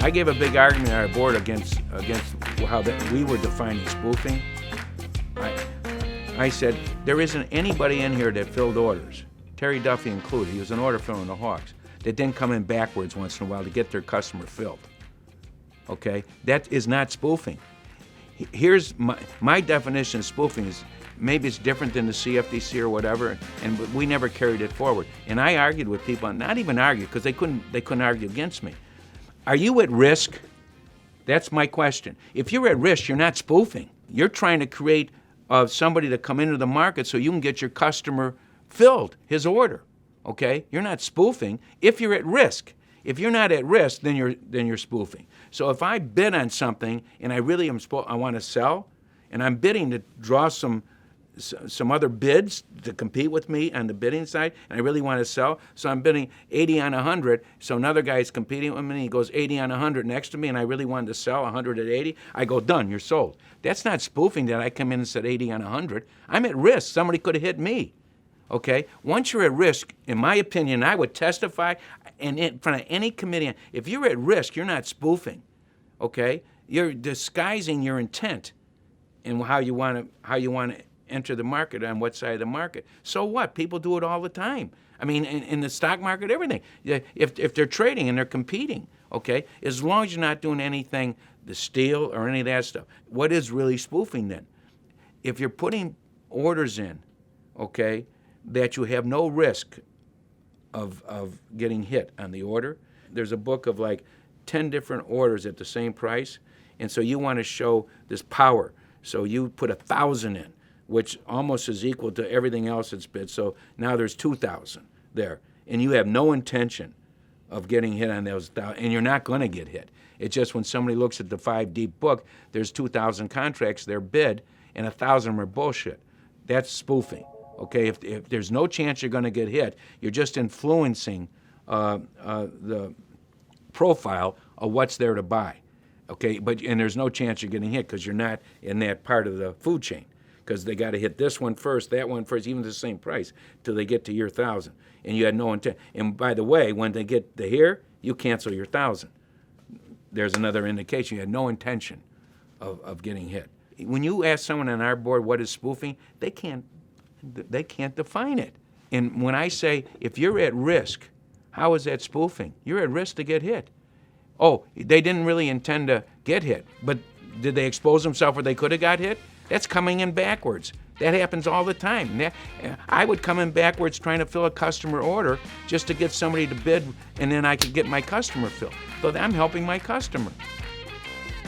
I gave a big argument at our board against how we were defining spoofing. I said, there isn't anybody in here that filled orders, Terry Duffy included, he was an order filler in the Hawks, that didn't come in backwards once in a while to get their customer filled. Okay? That is not spoofing. Here's my definition of spoofing is, maybe it's different than the CFTC or whatever, and we never carried it forward. And I argued with people, not even argued, because they couldn't argue against me. Are you at risk? That's my question. If you're at risk, you're not spoofing. You're trying to create somebody to come into the market so you can get your customer filled, his order. Okay? You're not spoofing if you're at risk. If you're not at risk, then you're spoofing. So if I bid on something and I really I want to sell, and I'm bidding to draw some other bids to compete with me on the bidding side, and I really want to sell, so I'm bidding 80 on 100, so another guy's competing with me, and he goes 80 on 100 next to me, and I really wanted to sell 100 at 80, I go, done, you're sold. That's not spoofing that I come in and said 80 on 100. I'm at risk. Somebody could have hit me. Okay? Once you're at risk, in my opinion, I would testify and in front of any committee, if you're at risk, you're not spoofing. Okay? You're disguising your intent and how you want to enter the market, on what side of the market. So what? People do it all the time. I mean, in the stock market, everything. If they're trading and they're competing, okay, as long as you're not doing anything to steal or any of that stuff. What is really spoofing then? If you're putting orders in, okay, that you have no risk of getting hit on the order, there's a book of like 10 different orders at the same price, and so you want to show this power. So you put 1,000 in, which almost is equal to everything else that's bid. So now there's 2,000 there, and you have no intention of getting hit on those 1,000, and you're not going to get hit. It's just when somebody looks at the 5 deep book, there's 2,000 contracts, they're bid, and 1,000 of them are bullshit. That's spoofing. Okay, if there's no chance you're going to get hit, you're just influencing the profile of what's there to buy. Okay, and there's no chance you're getting hit because you're not in that part of the food chain, because they got to hit this one first, that one first, even the same price, till they get to your 1,000, and you had no intent. And by the way, when they get to here, you cancel your 1,000. There's another indication you had no intention of getting hit. When you ask someone on our board what is spoofing, they can't define it. And when I say, if you're at risk, how is that spoofing? You're at risk to get hit. Oh, they didn't really intend to get hit, but did they expose themselves where they could have got hit? That's coming in backwards. That happens all the time. I would come in backwards trying to fill a customer order just to get somebody to bid, and then I could get my customer filled. So I'm helping my customer.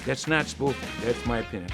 That's not spoofing. That's my opinion.